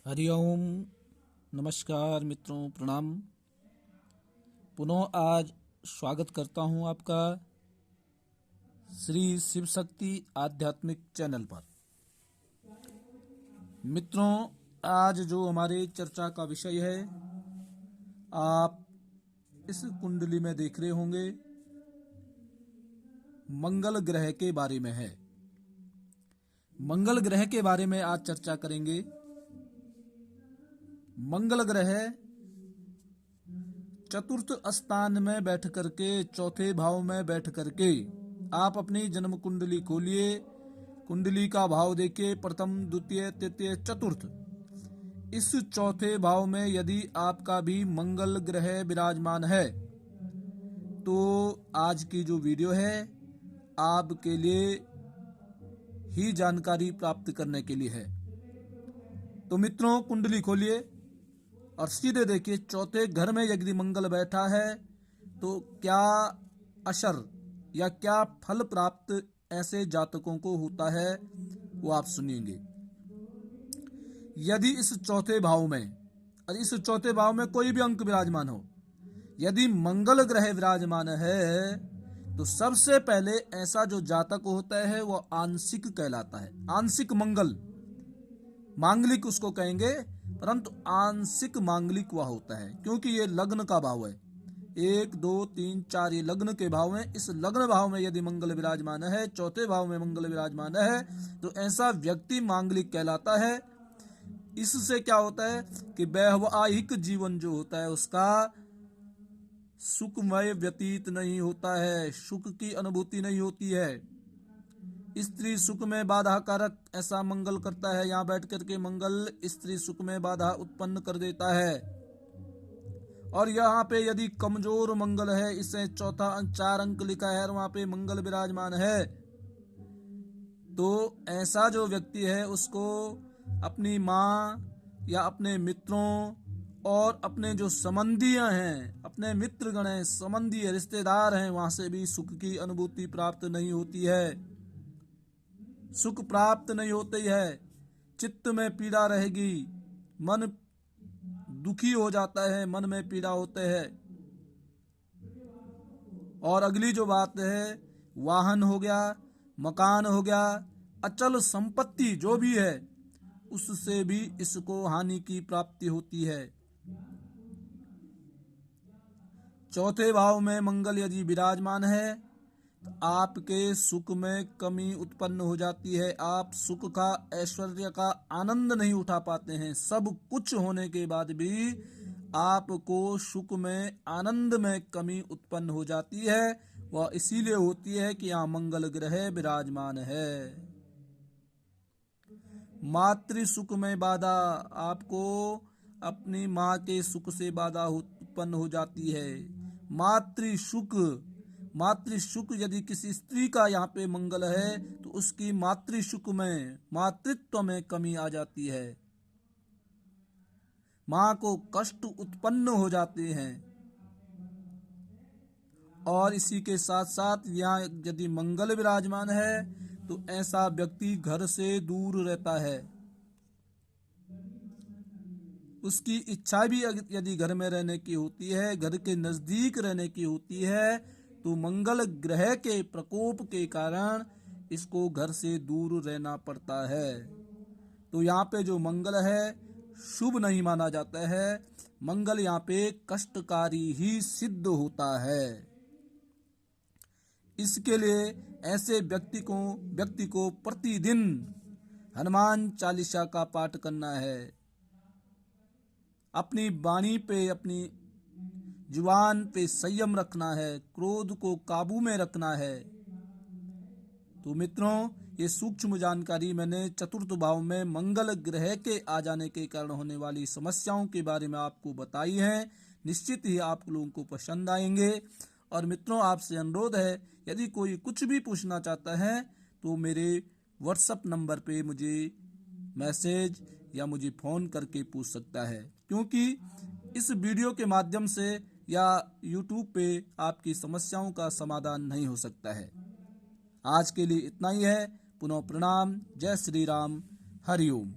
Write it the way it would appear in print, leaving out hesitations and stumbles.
हरिओम। नमस्कार मित्रों, प्रणाम। पुनः आज स्वागत करता हूं आपका श्री शिव शक्ति आध्यात्मिक चैनल पर। मित्रों, आज जो हमारे चर्चा का विषय है, आप इस कुंडली में देख रहे होंगे, मंगल ग्रह के बारे में है। मंगल ग्रह के बारे में आज चर्चा करेंगे। मंगल ग्रह चतुर्थ स्थान में बैठ करके, चौथे भाव में बैठ करके, आप अपनी जन्म कुंडली खोलिए, कुंडली का भाव देखिए, प्रथम, द्वितीय, तृतीय, चतुर्थ। इस चौथे भाव में यदि आपका भी मंगल ग्रह विराजमान है तो आज की जो वीडियो है आपके लिए ही जानकारी प्राप्त करने के लिए है। तो मित्रों, कुंडली खोलिए और सीधे देखिए, चौथे घर में यदि मंगल बैठा है तो क्या असर या क्या फल प्राप्त ऐसे जातकों को होता है, वो आप सुनिएंगे। यदि इस चौथे भाव में, और इस चौथे भाव में कोई भी अंक विराजमान हो, यदि मंगल ग्रह विराजमान है तो सबसे पहले ऐसा जो जातक होता है वो आंशिक कहलाता है। आंशिक मंगल, मांगलिक उसको कहेंगे, परंतु आंशिक मांगलिक वह होता है, क्योंकि ये लग्न का भाव है। 1, 2, 3, 4 ये लग्न के भाव में, इस लग्न भाव में यदि मंगल विराजमान है, चौथे भाव में मंगल विराजमान है, तो ऐसा व्यक्ति मांगलिक कहलाता है। इससे क्या होता है कि वैवाहिक जीवन जो होता है उसका सुखमय व्यतीत नहीं होता है, सुख की अनुभूति नहीं होती है। स्त्री सुख में बाधा कारक ऐसा मंगल करता है। यहाँ बैठ करके मंगल स्त्री सुख में बाधा उत्पन्न कर देता है। और यहाँ पे यदि कमजोर मंगल है, इसे चौथा 4 अंक लिखा है और वहां पे मंगल विराजमान है, तो ऐसा जो व्यक्ति है उसको अपनी माँ या अपने मित्रों और अपने जो संबंधियां हैं, अपने मित्रगण हैं, संबंधी रिश्तेदार हैं, वहां से भी सुख की अनुभूति प्राप्त नहीं होती है, सुख प्राप्त नहीं होती है। चित्त में पीड़ा रहेगी, मन दुखी हो जाता है, मन में पीड़ा होते हैं। और अगली जो बात है, वाहन हो गया, मकान हो गया, अचल संपत्ति जो भी है, उससे भी इसको हानि की प्राप्ति होती है। चौथे भाव में मंगल यदि विराजमान है तो आपके सुख में कमी उत्पन्न हो जाती है। आप सुख का, ऐश्वर्य का आनंद नहीं उठा पाते हैं। सब कुछ होने के बाद भी आपको सुख में, आनंद में कमी उत्पन्न हो जाती है। वह इसीलिए होती है कि यहाँ मंगल ग्रह विराजमान है। मातृ सुख में बाधा, आपको अपनी माँ के सुख से बाधा उत्पन्न हो जाती है। मातृ सुख यदि किसी स्त्री का यहाँ पे मंगल है तो उसकी मातृ सुख में, मातृत्व में कमी आ जाती है। माँ को कष्ट उत्पन्न हो जाते हैं। और इसी के साथ साथ यहाँ यदि मंगल विराजमान है तो ऐसा व्यक्ति घर से दूर रहता है। उसकी इच्छा भी यदि घर में रहने की होती है, घर के नजदीक रहने की होती है, तो मंगल ग्रह के प्रकोप के कारण इसको घर से दूर रहना पड़ता है। तो यहाँ पे जो मंगल है शुभ नहीं माना जाता है। मंगल यहाँ पे कष्टकारी ही सिद्ध होता है। इसके लिए ऐसे व्यक्ति को प्रतिदिन हनुमान चालीसा का पाठ करना है। अपनी वाणी पे, अपनी जुबान पे संयम रखना है, क्रोध को काबू में रखना है। तो मित्रों, ये सूक्ष्म जानकारी मैंने चतुर्थ भाव में मंगल ग्रह के आ जाने के कारण होने वाली समस्याओं के बारे में आपको बताई है। निश्चित ही आप लोगों को पसंद आएंगे। और मित्रों, आपसे अनुरोध है, यदि कोई कुछ भी पूछना चाहता है तो मेरे व्हाट्सएप नंबर पे मुझे मैसेज या मुझे फ़ोन करके पूछ सकता है, क्योंकि इस वीडियो के माध्यम से या यूट्यूब पे आपकी समस्याओं का समाधान नहीं हो सकता है। आज के लिए इतना ही है। पुनः प्रणाम। जय श्री राम। हरिओम।